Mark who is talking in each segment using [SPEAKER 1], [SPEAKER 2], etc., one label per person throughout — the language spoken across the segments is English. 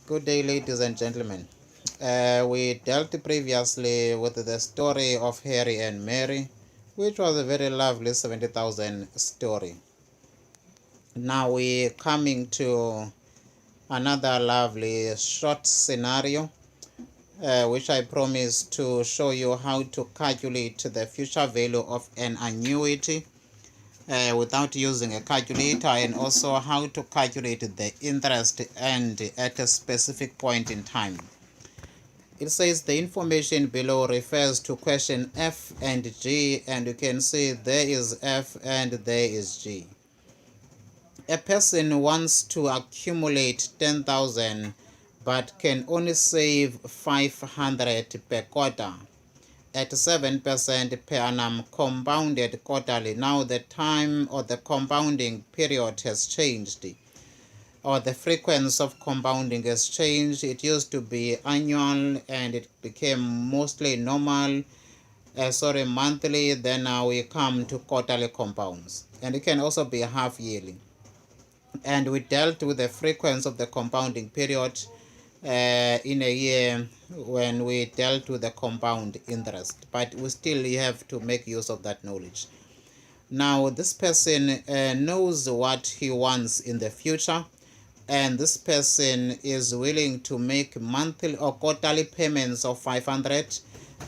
[SPEAKER 1] Good day, ladies and gentlemen. We dealt previously with the story of Harry and Mary, which was a very lovely 70,000 story. Now we're coming to another lovely short scenario, which I promise to show you how to calculate the future value of an annuity without using a calculator, and also how to calculate the interest earned at a specific point in time. It says the information below refers to question F and G, and you can see there is F and there is G. A person wants to accumulate 10,000 but can only save 500 per quarter at 7% per annum compounded quarterly. Now the time or the compounding period has changed, or the frequency of compounding has changed. It used to be annual and it became mostly normal, monthly. Then now we come to quarterly compounds, and it can also be half yearly. And we dealt with the frequency of the compounding period in a year when we dealt with the compound interest, but we still have to make use of that knowledge. Now this person knows what he wants in the future, and this person is willing to make monthly or quarterly payments of 500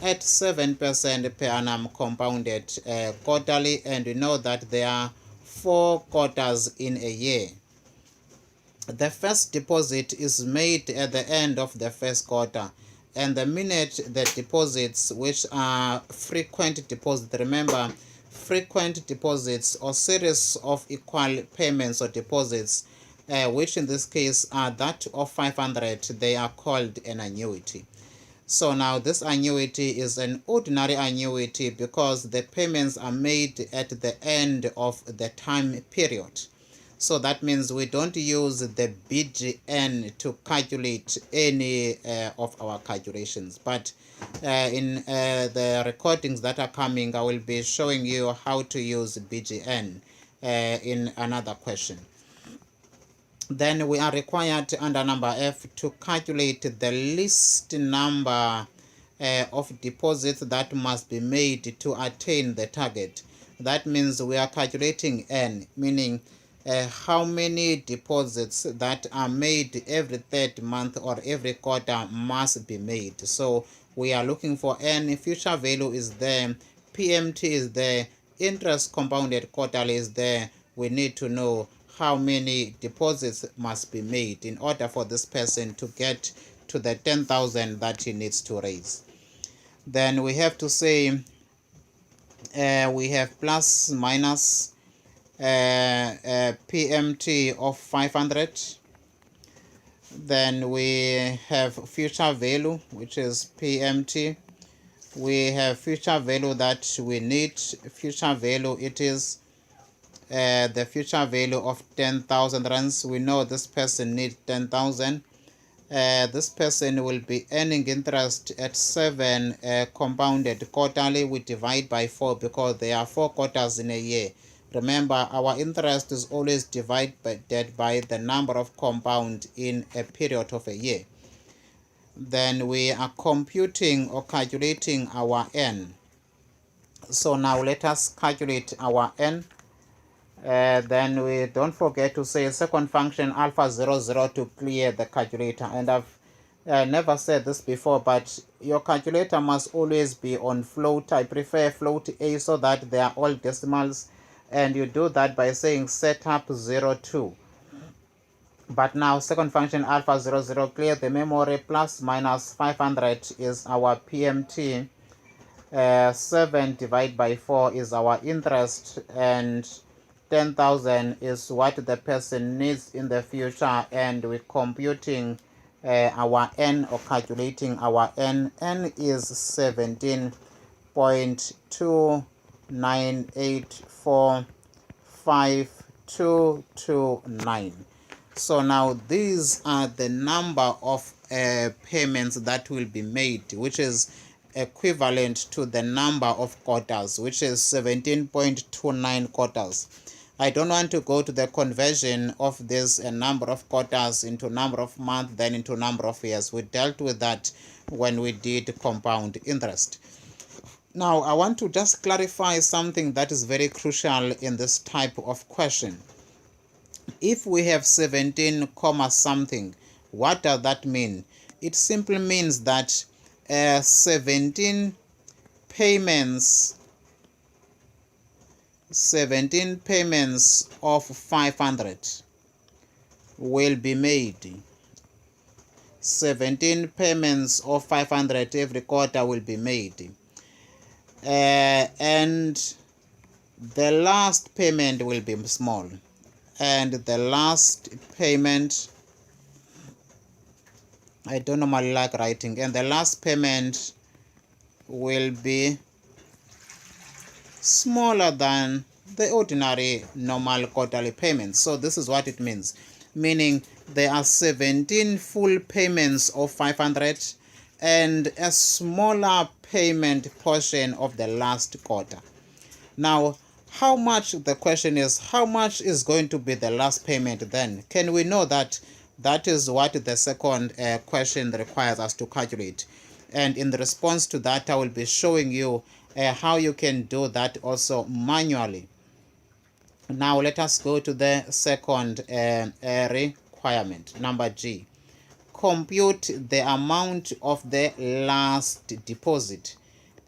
[SPEAKER 1] at 7% per annum compounded quarterly, and we know that there are 4 quarters in a year. The first deposit is made at the end of the first quarter, and the minute the deposits, which are frequent deposits, remember frequent deposits or series of equal payments or deposits, which in this case are that of 500, they are called an annuity. So now this annuity is an ordinary annuity because the payments are made at the end of the time period. So that means we don't use the BGN to calculate any of our calculations. But in the recordings that are coming, I will be showing you how to use BGN in another question. Then we are required under number F to calculate the least number of deposits that must be made to attain the target. That means we are calculating N, meaning how many deposits that are made every third month or every quarter must be made. So we are looking for N. Future value is there, PMT is there, interest compounded quarterly is there. We need to know how many deposits must be made in order for this person to get to the 10,000 that he needs to raise. Then we have to say we have plus minus PMT of 500. Then we have future value, which is PMT. We have future value that we need. Future value, it is the future value of 10,000 rands. We know this person needs 10,000. This person will be earning interest at 7 compounded quarterly. We divide by 4 because there are 4 quarters in a year. Remember, our interest is always divided by the number of compound in a period of a year. Then we are computing or calculating our N. So now let us calculate our N. Then we don't forget to say second function alpha 00 to clear the calculator. And I've never said this before, but your calculator must always be on float. I prefer float A so that they are all decimals, and you do that by saying setup 02. But now second function alpha 00, clear the memory. Plus minus 500 is our PMT. 7 divided by 4 is our interest, and 10,000 is what the person needs in the future, and we're computing our N or calculating our N. N is 17.298452229. So now these are the number of payments that will be made, which is equivalent to the number of quarters, which is 17.29 quarters. I don't want to go to the conversion of this number of quarters into number of months, then into number of years. We dealt with that when we did compound interest. Now, I want to just clarify something that is very crucial in this type of question. If we have 17 comma something, what does that mean? It simply means that 17 payments of 500 will be made. 17 payments of 500 every quarter will be made. And the last payment will be small. And the last payment, I don't normally like writing, and the last payment will be smaller than the ordinary normal quarterly payments. So this is what it means, meaning there are 17 full payments of 500 and a smaller payment portion of the last quarter. Now, how much, the question is, how much is going to be the last payment then? Can we know that? That is what the second question requires us to calculate. And in the response to that, I will be showing you how you can do that also manually. Now let us go to the second requirement, number G. Compute the amount of the last deposit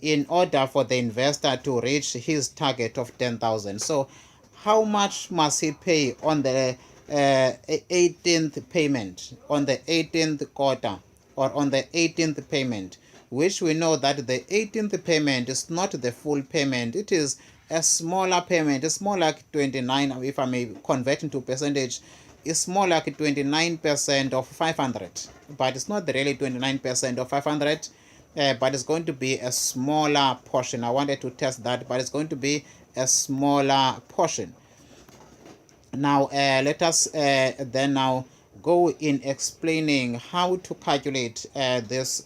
[SPEAKER 1] in order for the investor to reach his target of 10,000. So how much must he pay on the 18th payment, on the 18th quarter, or on the 18th payment, which we know that the 18th payment is not the full payment. It is a smaller payment. It's more like 29, if I may convert into percentage, it's more like 29% of 500, but it's not really 29% of 500. But it's going to be a smaller portion. I wanted to test that, but it's going to be a smaller portion. Now let us then now go in explaining how to calculate this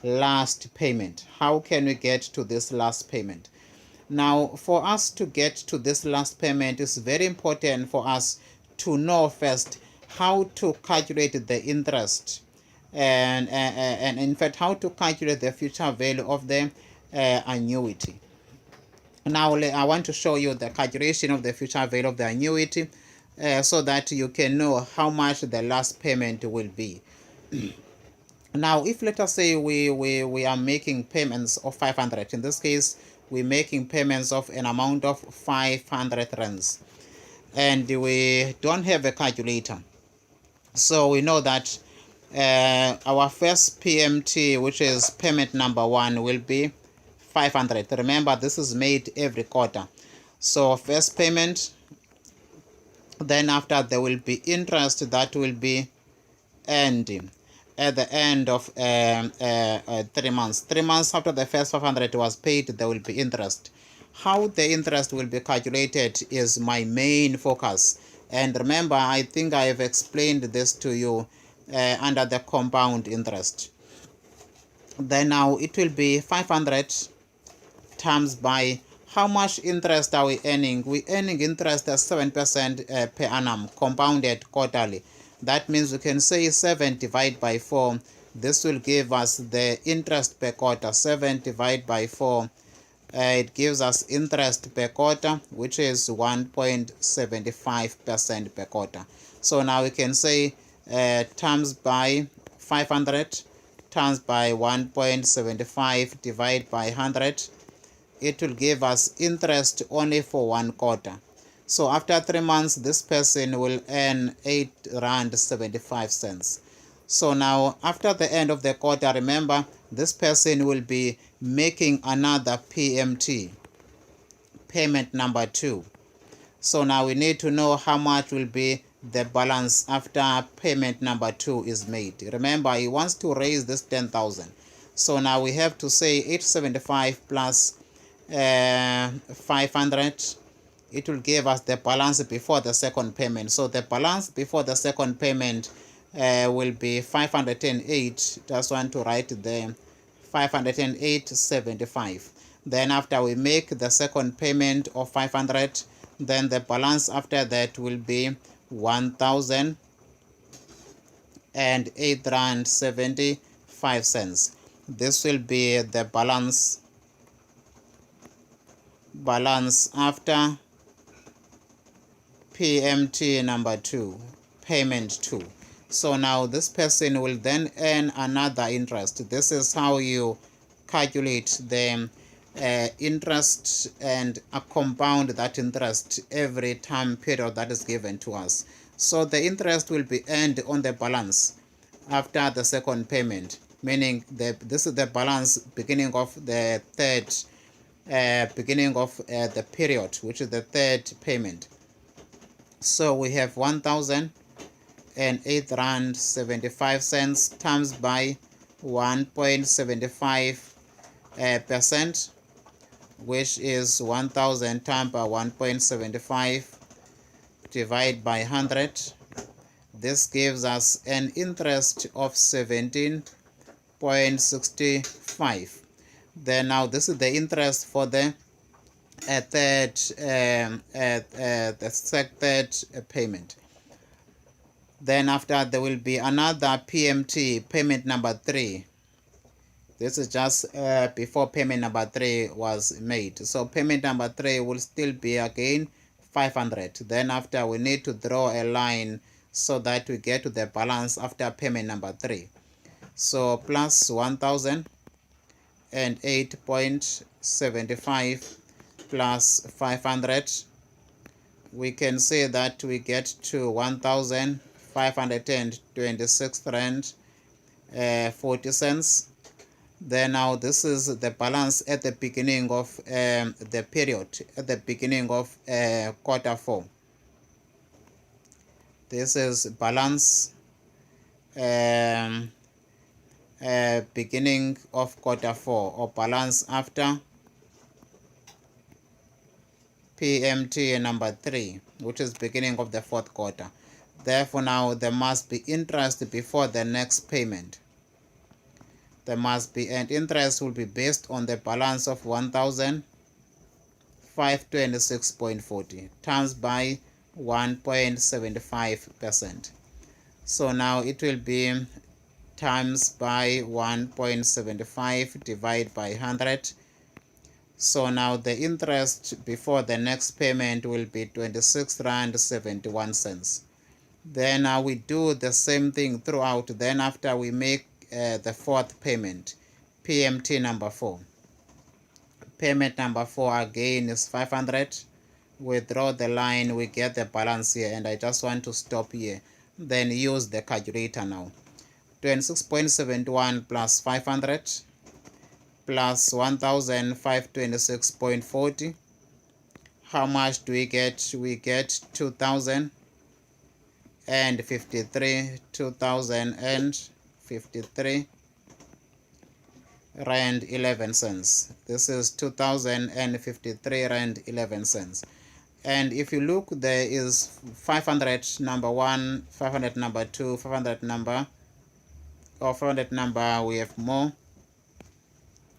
[SPEAKER 1] last payment. How can we get to this last payment? Now, for us to get to this last payment, it's very important for us to know first how to calculate the interest, and in fact how to calculate the future value of the annuity. Now I want to show you the calculation of the future value of the annuity so that you can know how much the last payment will be. Now, if let us say we are making payments of 500, in this case we're making payments of an amount of 500 rands, and we don't have a calculator, so we know that our first PMT, which is payment number 1, will be 500. Remember, this is made every quarter. So first payment, then after there will be interest that will be ending at the end of 3 months. 3 months after the first 500 was paid, there will be interest. How the interest will be calculated is my main focus. And remember, I think I have explained this to you under the compound interest. Then now it will be 500 times by how much interest are we earning? We're earning interest at 7% per annum, compounded quarterly. That means we can say 7 divided by 4. This will give us the interest per quarter. 7 divided by 4. It gives us interest per quarter, which is 1.75% per quarter. So now we can say times by 500 times by 1.75 divided by 100. It will give us interest only for 1 quarter. So after 3 months, this person will earn 8 rand 75 cents. So now after the end of the quarter, remember, this person will be making another PMT, payment number 2. So now we need to know how much will be the balance after payment number 2 is made. Remember, he wants to raise this 10,000. So now we have to say 875 plus 500. It will give us the balance before the second payment. So the balance before the second payment will be 508. Just want to write the 508.75. Then after we make the second payment of 500, Then the balance after that will be 1,008.75. This will be the balance after PMT number 2, payment 2. So now this person will then earn another interest. This is how you calculate the interest and compound that interest every time period that is given to us. So the interest will be earned on the balance after the second payment, meaning this is the balance beginning of the third the period, which is the third payment. So we have 1,008.75 times by 1.75%, which is 1,000 times by 1.75 divided by 100. This gives us an interest of 17.65. Then now this is the interest for the third payment. Then after there will be another PMT, payment number 3. This is just before payment number 3 was made. So payment number 3 will still be again 500. Then after we need to draw a line so that we get to the balance after payment number 3. So plus 1,008.75 plus 500, we can say that we get to 1,526 rand 40 cents. Then now this is the balance at the beginning of the period, at the beginning of quarter 4. This is balance beginning of quarter 4, or balance after PMT number 3, which is beginning of the 4th quarter. Therefore now there must be interest before the next payment. There must be, and interest will be based on the balance of 1,526.40 times by 1.75%. So now it will be times by 1.75 divided by 100. So now the interest before the next payment will be 26.71 rand. Then now we do the same thing throughout. Then after we make the 4th payment, PMT number 4. Payment number 4 again is 500. We draw the line, we get the balance here, and I just want to stop here. Then use the calculator now. 26.71 plus 500 plus 1,526.40. How much do we get? We get 2,053 rand 11 cents. This is 2,053 rand 11 cents. And if you look, there is 500 number 1, 500 number 2, 500 number, or 500 number, we have more.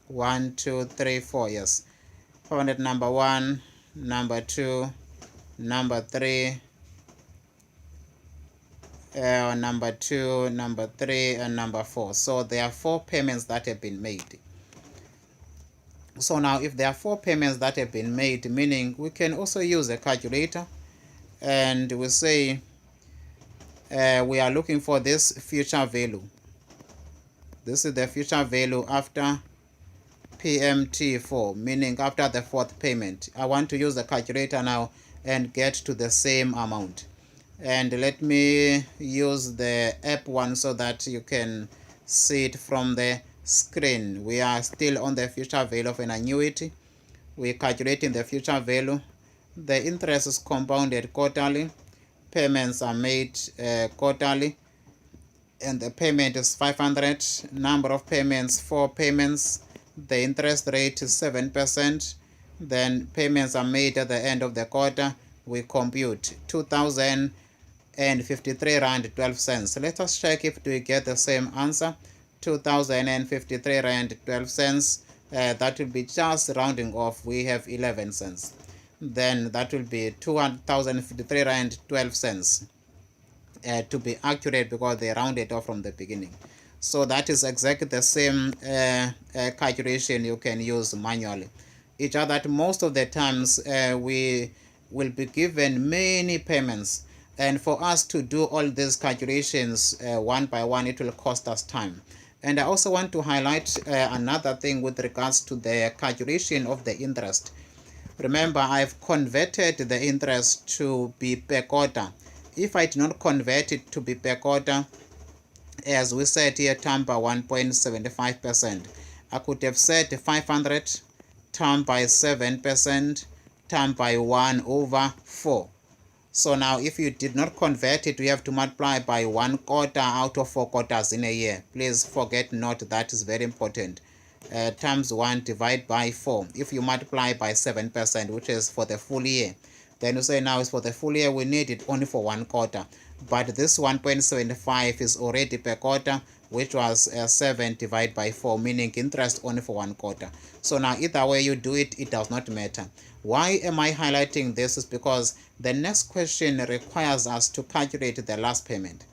[SPEAKER 1] 1, 2, 3, 4, yes. 500 number 1, number 2, number 3, number 2, number 3, and number 4. So there are 4 payments that have been made. So now if there are 4 payments that have been made, meaning we can also use a calculator, and we say we are looking for this future value. This is the future value after PMT4, meaning after the 4th payment. I want to use the calculator now and get to the same amount. And let me use the app one so that you can see it from the screen. We are still on the future value of an annuity. We're calculating the future value. The interest is compounded quarterly. Payments are made quarterly. And the payment is 500. Number of payments, 4 payments. The interest rate is 7%. Then payments are made at the end of the quarter. We compute 2,053 rand 12 cents. Let us check if we get the same answer. 2,053 rand 12 cents. That will be just rounding off. We have 11 cents. then that will be 200,053 rand 12 cents, to be accurate, because they rounded off from the beginning. So that is exactly the same calculation you can use manually. It's just that most of the times we will be given many payments, and for us to do all these calculations one by one, it will cost us time. And I also want to highlight another thing with regards to the calculation of the interest. Remember, I've converted the interest to be per quarter. If I did not convert it to be per quarter, as we said here, term by 1.75%, I could have said 500 term by 7%, term by 1/4. So now if you did not convert it, you have to multiply by 1 quarter out of 4 quarters in a year. Please forget not, that is very important. Times 1 divided by 4. If you multiply by 7%, which is for the full year, then you say now it's for the full year, we need it only for 1 quarter. But this 1.75 is already per quarter, which was 7 divided by 4, meaning interest only for 1 quarter. So now either way you do it, it does not matter. Why am I highlighting this? Is because the next question requires us to calculate the last payment.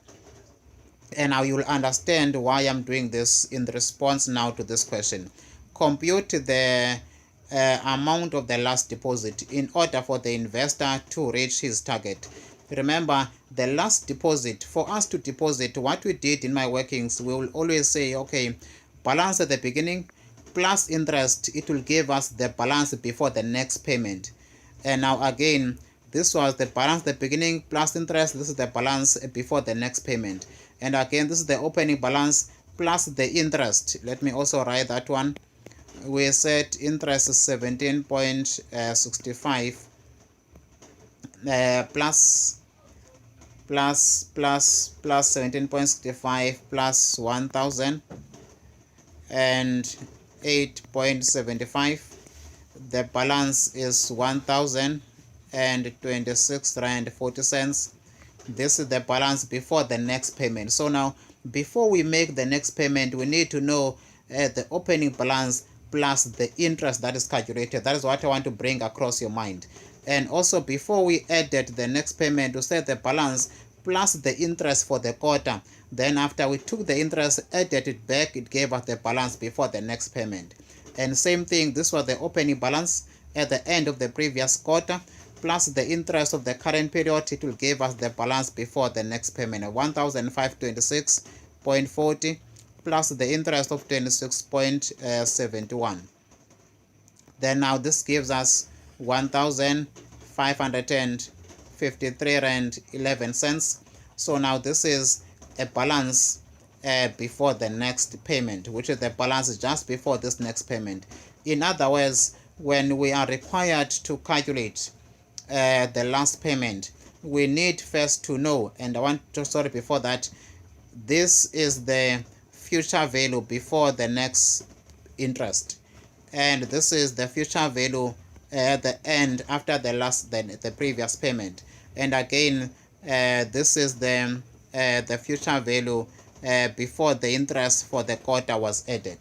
[SPEAKER 1] And now you will understand why I'm doing this in the response now to this question. Compute the amount of the last deposit in order for the investor to reach his target. Remember, the last deposit, for us to deposit, what we did in my workings, we will always say, okay, balance at the beginning plus interest, it will give us the balance before the next payment. And now again, this was the balance at the beginning plus interest, this is the balance before the next payment. And again, this is the opening balance plus the interest. Let me also write that one. We said interest is 17.65 plus 17.65 plus 1,000 and 8.75. The balance is 1,026 rand 40 cents. This is the balance before the next payment. So now, before we make the next payment, we need to know the opening balance plus the interest that is calculated. That is what I want to bring across your mind. And also, before we added the next payment, we set the balance plus the interest for the quarter. Then after we took the interest, added it back, it gave us the balance before the next payment. And same thing, this was the opening balance at the end of the previous quarter, plus the interest of the current period, it will give us the balance before the next payment of 1,526.40 plus the interest of 26.71. Then now this gives us 1,553 rand 11 cents. So now this is a balance before the next payment, which is the balance just before this next payment. In other words, when we are required to calculate the last payment, we need first to know, and I want to, sorry, before that, this is the future value before the next interest, and this is the future value at the end after the previous payment. And again, this is the future value before the interest for the quarter was added.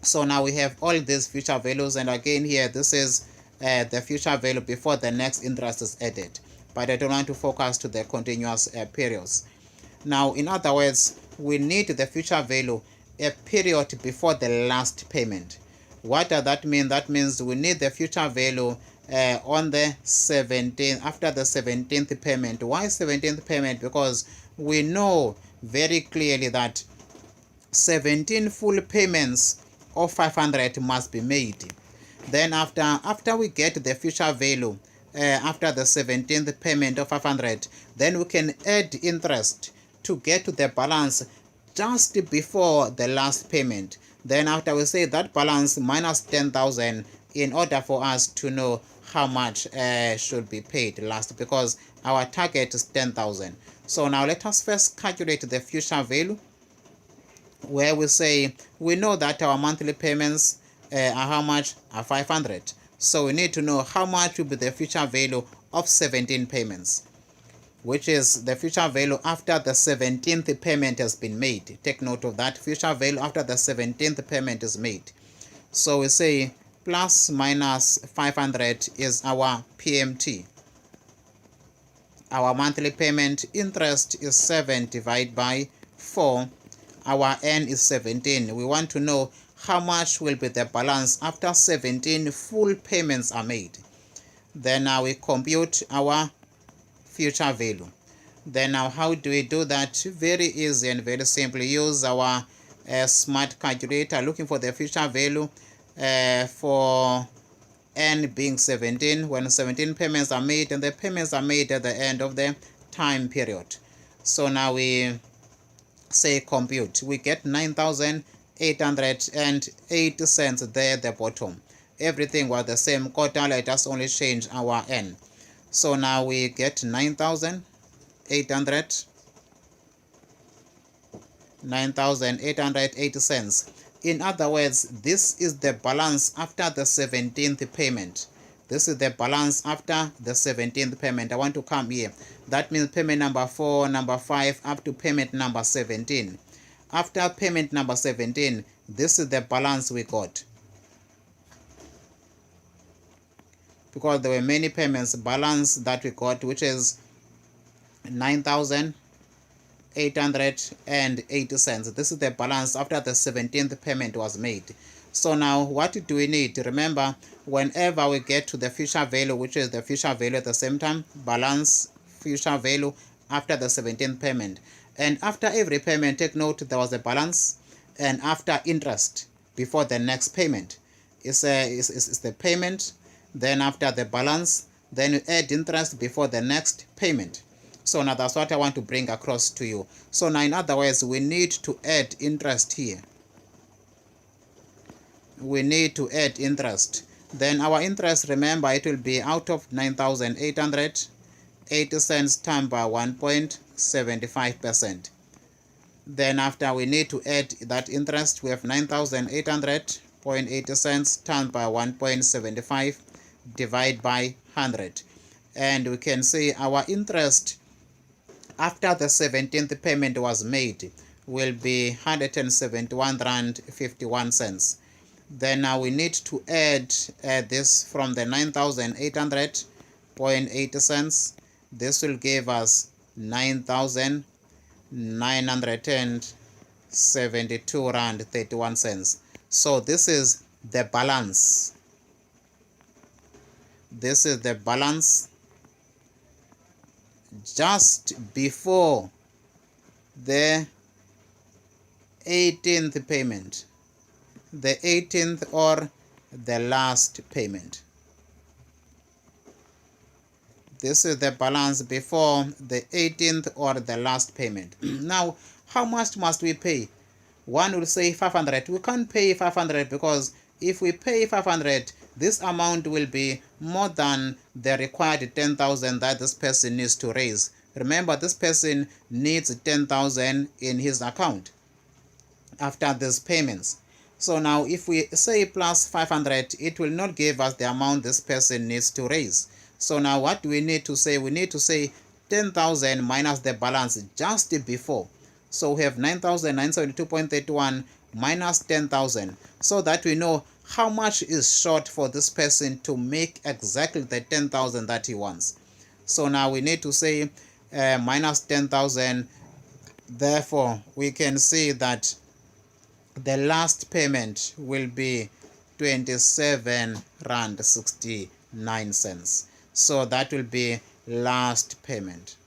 [SPEAKER 1] So now we have all these future values, and again here this is the future value before the next interest is added, but I don't want to focus to the continuous periods. Now, in other words, we need the future value a period before the last payment. What does that mean? That means we need the future value on the 17th, after the 17th payment. Why 17th payment? Because we know very clearly that 17 full payments of 500 must be made. Then after we get the future value after the 17th payment of 500, then we can add interest to get to the balance just before the last payment. Then after we say that balance minus 10,000 in order for us to know how much should be paid last, because our target is 10,000. So now let us first calculate the future value, where we say we know that our monthly payments are how much? Are 500. So we need to know how much will be the future value of 17 payments, which is the future value after the 17th payment has been made. Take note of that, future value after the 17th payment is made. So we say plus minus 500 is our PMT. Our monthly payment interest is 7 divided by 4. Our N is 17. We want to know how much will be the balance after 17 full payments are made. Then now we compute our future value. Then now how do we do that? Very easy and very simple. Use our smart calculator, looking for the future value for N being 17, when 17 payments are made, and the payments are made at the end of the time period. So now we say compute. We get 9,880 cents there at the bottom. Everything was the same quarter, let us only change our N. So now we get 9,880 cents. In other words, this is the balance after the 17th payment. This is the balance after the 17th payment. I want to come here. That means payment number 4, number 5, up to payment number 17. After payment number 17, this is the balance we got. Because there were many payments, balance that we got, which is 9,880 cents. This is the balance after the 17th payment was made. So now what do we need? Remember, whenever we get to the future value, which is the future value at the same time, balance future value after the 17th payment. And after every payment, take note there was a balance, and after interest before the next payment. It's the payment, then after the balance, then you add interest before the next payment. So now that's what I want to bring across to you. So now in other words, we need to add interest here. We need to add interest. Then our interest, remember, it will be out of 9,880 cents times by 1.75%. Then after we need to add that interest, we have 9,800.80 cents times by 1.75 divided by 100. And we can see our interest after the 17th payment was made will be 171 rand 51 cents. Then now we need to add this from the 9,800.80 cents. This will give us 9,972 rand 31 cents. So this is the balance. This is the balance just before the 18th payment, the 18th or the last payment. This is the balance before the 18th or the last payment. Now, how much must we pay? One will say 500. We can't pay 500 because if we pay 500, this amount will be more than the required 10,000 that this person needs to raise. Remember, this person needs 10,000 in his account after these payments. So now if we say plus 500, it will not give us the amount this person needs to raise. So now what do we need to say? We need to say 10,000 minus the balance just before. So we have 9,972.31 minus 10,000, so that we know how much is short for this person to make exactly the 10,000 that he wants. So now we need to say minus 10,000. Therefore, we can see that the last payment will be 27 rand 69 cents. So that will be last payment.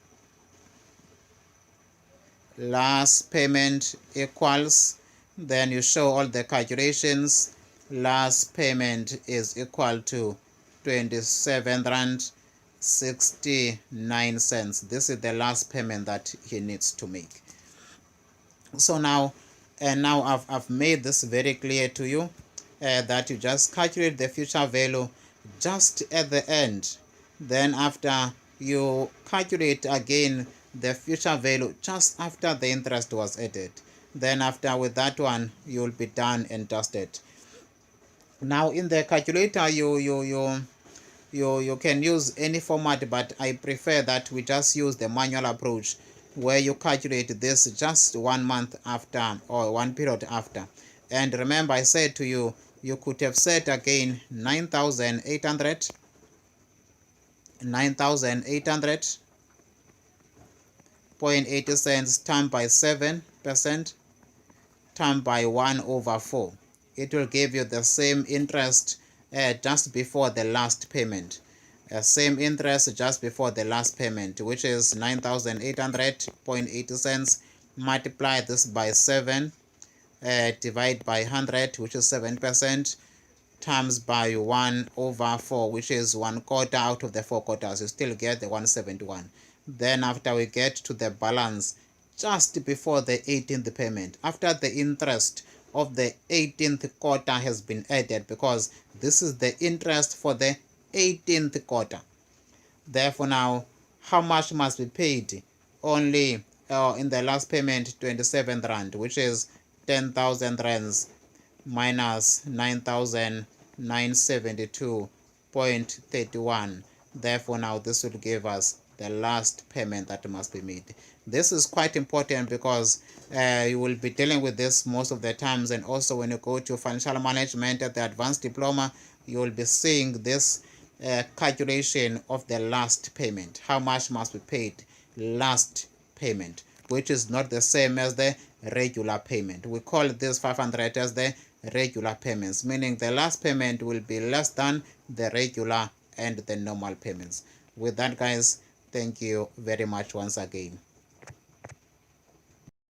[SPEAKER 1] Last payment equals, then you show all the calculations. Last payment is equal to 27 rand 69 cents. This is the last payment that he needs to make. So now, I've made this very clear to you, that you just calculate the future value just at the end. Then after you calculate again the future value just after the interest was added. Then after, with that one, you will be done and dusted. Now in the calculator, you can use any format, but I prefer that we just use the manual approach, where you calculate this just 1 month after or 1 period after. And remember, I said to you, you could have said again 9,800, 0.80 cents times by 7% times by 1/4. It will give you the same interest just before the last payment. Same interest just before the last payment, which is 9,800.80 cents. Multiply this by 7, divide by 100, which is 7%, times by 1/4, which is 1/4 out of the 4 quarters. You still get the 171. Then after we get to the balance just before the 18th payment, after the interest of the 18th quarter has been added, because this is the interest for the 18th quarter. Therefore now, how much must be paid? Only in the last payment, 27 rand, which is 10,000 rands minus 9,972.31. Therefore now this will give us the last payment that must be made. This is quite important because you will be dealing with this most of the times, and also when you go to financial management at the advanced diploma, you will be seeing this calculation of the last payment. How much must be paid last payment, which is not the same as the regular payment. We call this 500 as the regular payments, meaning the last payment will be less than the regular and the normal payments. With that, guys, thank you very much once again.